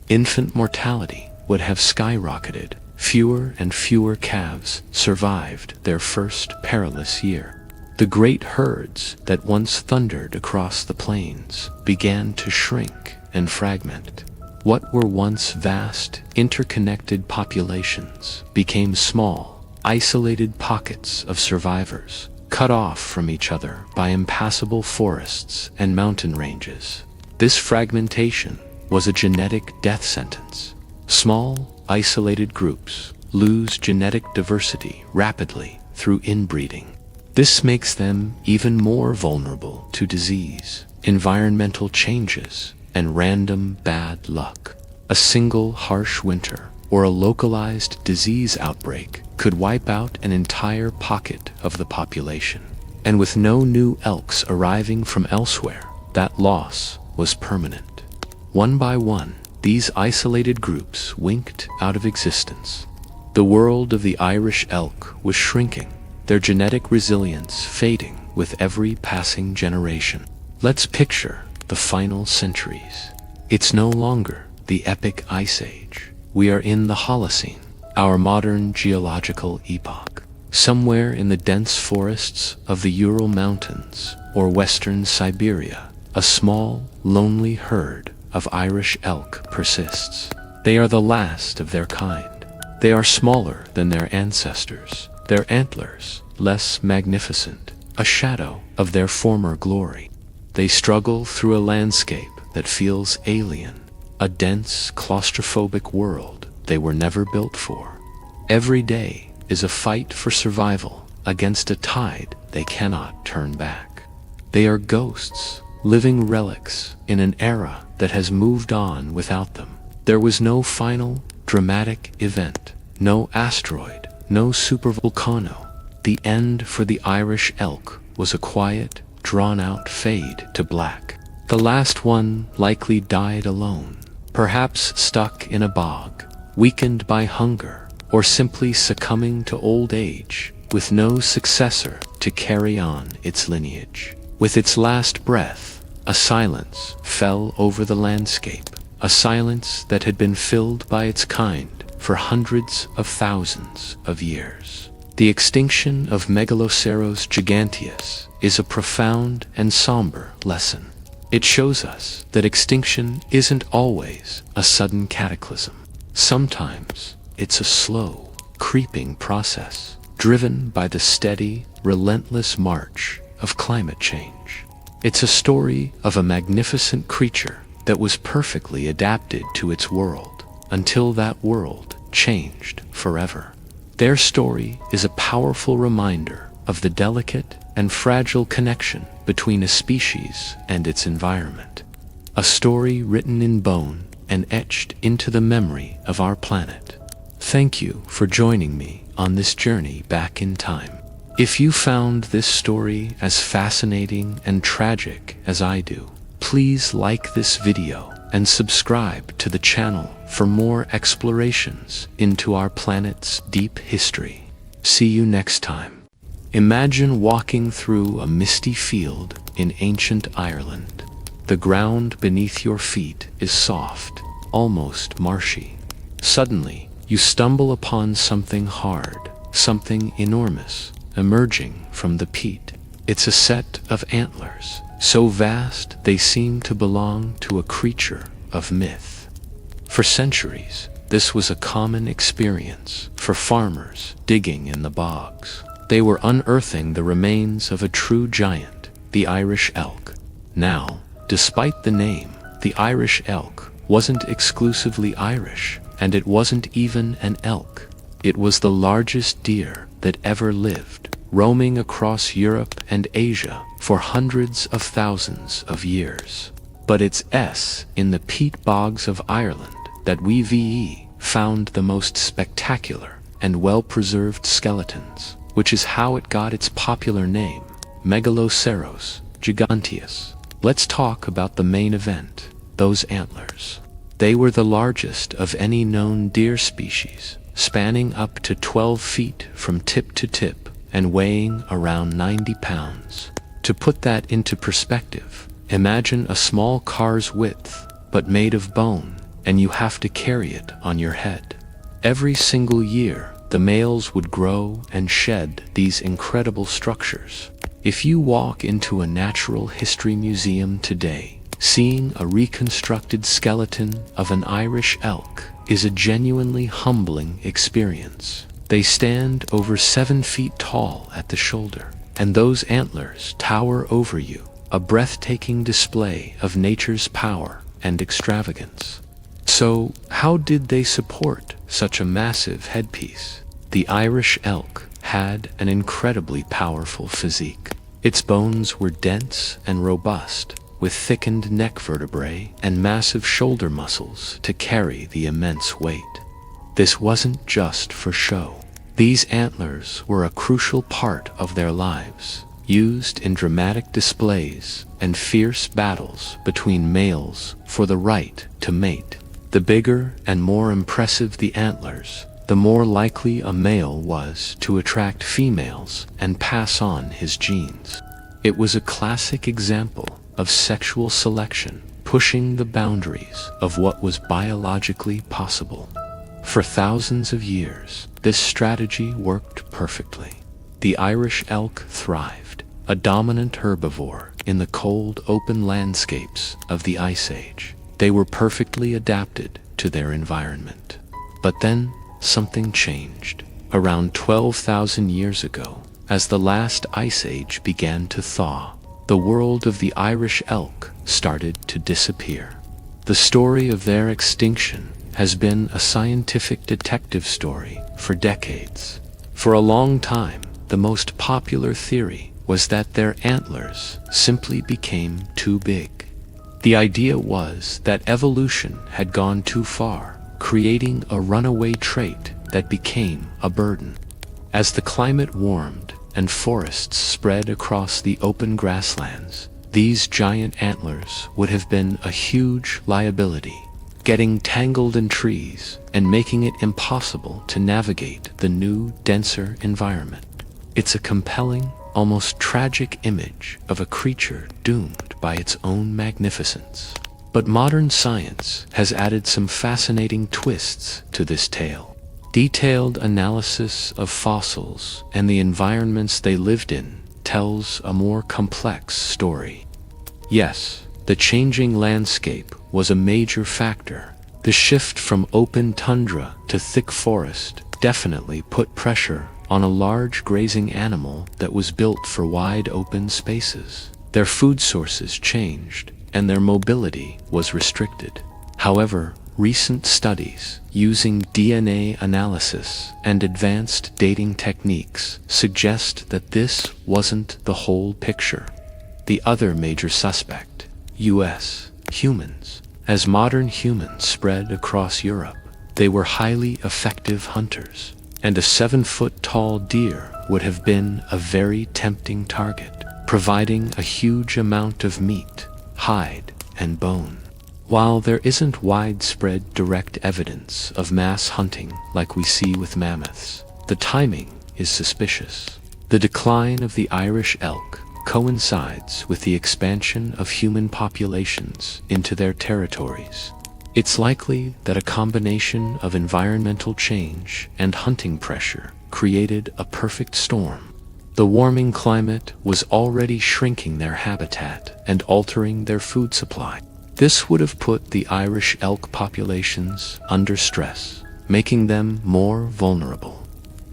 Speaker 1: Infant mortality would have skyrocketed. Fewer and fewer calves survived their first perilous year. The great herds that once thundered across the plains began to shrink and fragment. What were once vast, interconnected populations became small, isolated pockets of survivors, cut off from each other by impassable forests and mountain ranges. This fragmentation was a genetic death sentence. Small, isolated groups lose genetic diversity rapidly through inbreeding. This makes them even more vulnerable to disease, environmental changes, and random bad luck. A single harsh winter or a localized disease outbreak could wipe out an entire pocket of the population. And with no new elks arriving from elsewhere, that loss was permanent. One by one, these isolated groups winked out of existence. The world of the Irish elk was shrinking, their genetic resilience fading with every passing generation. Let's picture the final centuries. It's no longer the epic Ice Age. We are in the Holocene, our modern geological epoch. Somewhere in the dense forests of the Ural Mountains or western Siberia, a small, lonely herd of Irish elk persists. They are the last of their kind. They are smaller than their ancestors, their antlers less magnificent, a shadow of their former glory. They struggle through a landscape that feels alien, a dense, claustrophobic world they were never built for. Every day is a fight for survival against a tide they cannot turn back. They are ghosts, living relics in an era that has moved on without them. There was no final, dramatic event, no asteroid, no supervolcano. The end for the Irish elk was a quiet, drawn-out fade to black. The last one likely died alone, perhaps stuck in a bog, weakened by hunger, or simply succumbing to old age, with no successor to carry on its lineage. With its last breath, a silence fell over the landscape, a silence that had been filled by its kind for hundreds of thousands of years. The extinction of Megaloceros giganteus is a profound and somber lesson. It shows us that extinction isn't always a sudden cataclysm. Sometimes it's a slow, creeping process, driven by the steady, relentless march of climate change. It's a story of a magnificent creature that was perfectly adapted to its world, until that world changed forever. Their story is a powerful reminder of the delicate and fragile connection between a species and its environment. A story written in bone and etched into the memory of our planet. Thank you for joining me on this journey back in time. If you found this story as fascinating and tragic as I do, please like this video and subscribe to the channel for more explorations into our planet's deep history. See you next time. Imagine walking through a misty field in ancient Ireland. The ground beneath your feet is soft, almost marshy. Suddenly, you stumble upon something hard, something enormous, emerging from the peat. It's a set of antlers, so vast they seem to belong to a creature of myth. For centuries, this was a common experience for farmers digging in the bogs. They were unearthing the remains of a true giant, the Irish elk. Now, despite the name, the Irish elk wasn't exclusively Irish, and it wasn't even an elk. It was the largest deer that ever lived, roaming across Europe and Asia for hundreds of thousands of years. But it's in the peat bogs of Ireland that we found the most spectacular and well-preserved skeletons, which is how it got its popular name, Megaloceros giganteus. Let's talk about the main event, those antlers. They were the largest of any known deer species, spanning up to 12 feet from tip to tip and weighing around 90 pounds. To put that into perspective, imagine a small car's width, but made of bone, and you have to carry it on your head. Every single year, the males would grow and shed these incredible structures. If you walk into a natural history museum today, seeing a reconstructed skeleton of an Irish elk is a genuinely humbling experience. They stand over 7 feet tall at the shoulder, and those antlers tower over you, a breathtaking display of nature's power and extravagance. So, how did they support such a massive headpiece? The Irish elk had an incredibly powerful physique. Its bones were dense and robust, with thickened neck vertebrae and massive shoulder muscles to carry the immense weight. This wasn't just for show. These antlers were a crucial part of their lives, used in dramatic displays and fierce battles between males for the right to mate. The bigger and more impressive the antlers, the more likely a male was to attract females and pass on his genes. It was a classic example of sexual selection, pushing the boundaries of what was biologically possible. For thousands of years, this strategy worked perfectly. The Irish elk thrived, a dominant herbivore in the cold, open landscapes of the Ice Age. They were perfectly adapted to their environment. But then, something changed. Around 12,000 years ago, as the last Ice Age began to thaw, the world of the Irish elk started to disappear. The story of their extinction has been a scientific detective story for decades. For a long time, the most popular theory was that their antlers simply became too big. The idea was that evolution had gone too far, creating a runaway trait that became a burden. As the climate warmed and forests spread across the open grasslands, these giant antlers would have been a huge liability, getting tangled in trees and making it impossible to navigate the new, denser environment. It's a compelling, almost tragic image of a creature doomed by its own magnificence. But modern science has added some fascinating twists to this tale. Detailed analysis of fossils and the environments they lived in tells a more complex story. Yes, the changing landscape was a major factor. The shift from open tundra to thick forest definitely put pressure on a large grazing animal that was built for wide open spaces. Their food sources changed, and their mobility was restricted. However, recent studies using DNA analysis and advanced dating techniques suggest that this wasn't the whole picture. The other major suspect, U.S. humans. As modern humans spread across Europe, they were highly effective hunters, and a 7-foot-tall deer would have been a very tempting target, providing a huge amount of meat, hide, and bone. While there isn't widespread direct evidence of mass hunting like we see with mammoths, the timing is suspicious. The decline of the Irish elk coincides with the expansion of human populations into their territories. It's likely that a combination of environmental change and hunting pressure created a perfect storm. The warming climate was already shrinking their habitat and altering their food supply. This would have put the Irish elk populations under stress, making them more vulnerable.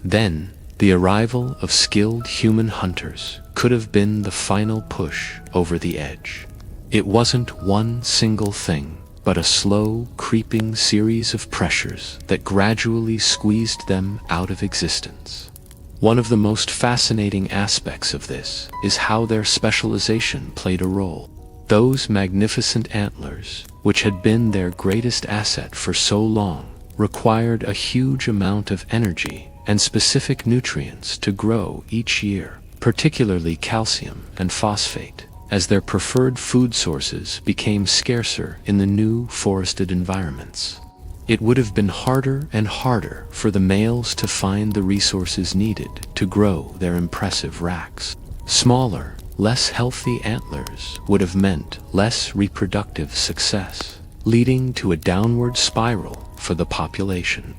Speaker 1: Then, the arrival of skilled human hunters could have been the final push over the edge. It wasn't one single thing, but a slow, creeping series of pressures that gradually squeezed them out of existence. One of the most fascinating aspects of this is how their specialization played a role. Those magnificent antlers, which had been their greatest asset for so long, required a huge amount of energy and specific nutrients to grow each year, particularly calcium and phosphate, as their preferred food sources became scarcer in the new forested environments. It would have been harder and harder for the males to find the resources needed to grow their impressive racks. Smaller, less healthy antlers would have meant less reproductive success, leading to a downward spiral for the population.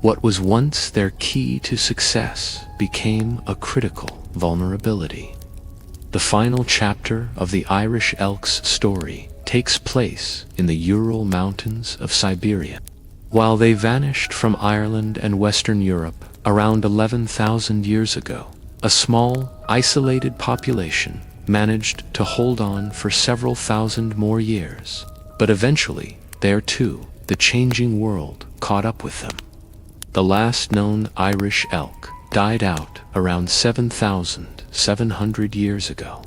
Speaker 1: What was once their key to success became a critical vulnerability. The final chapter of the Irish elk's story takes place in the Ural Mountains of Siberia. While they vanished from Ireland and Western Europe around 11,000 years ago, a small, isolated population managed to hold on for several thousand more years. But eventually, there too, the changing world caught up with them. The last known Irish elk died out around 7,700 years ago.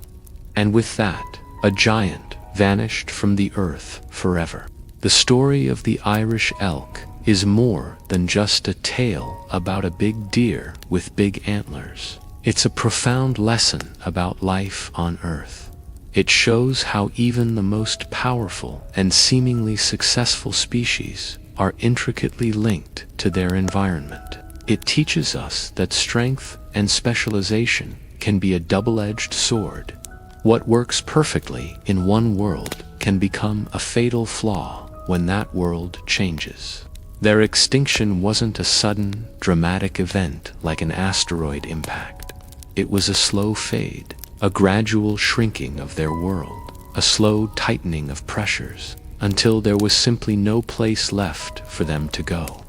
Speaker 1: And with that, a giant vanished from the earth forever. The story of the Irish elk is more than just a tale about a big deer with big antlers. It's a profound lesson about life on Earth. It shows how even the most powerful and seemingly successful species are intricately linked to their environment. It teaches us that strength and specialization can be a double-edged sword. What works perfectly in one world can become a fatal flaw when that world changes. Their extinction wasn't a sudden, dramatic event like an asteroid impact. It was a slow fade, a gradual shrinking of their world, a slow tightening of pressures, until there was simply no place left for them to go.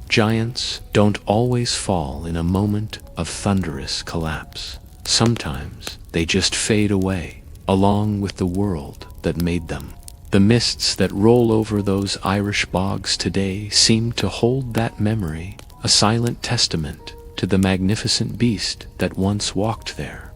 Speaker 1: Giants don't always fall in a moment of thunderous collapse. Sometimes they just fade away, along with the world that made them. The mists that roll over those Irish bogs today seem to hold that memory, a silent testament to the magnificent beast that once walked there.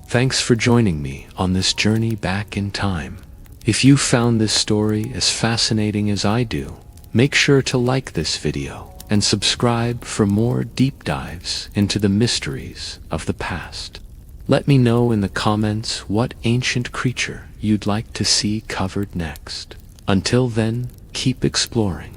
Speaker 1: Thanks for joining me on this journey back in time. If you found this story as fascinating as I do, make sure to like this video and subscribe for more deep dives into the mysteries of the past. Let me know in the comments what ancient creature you'd like to see covered next. Until then, keep exploring.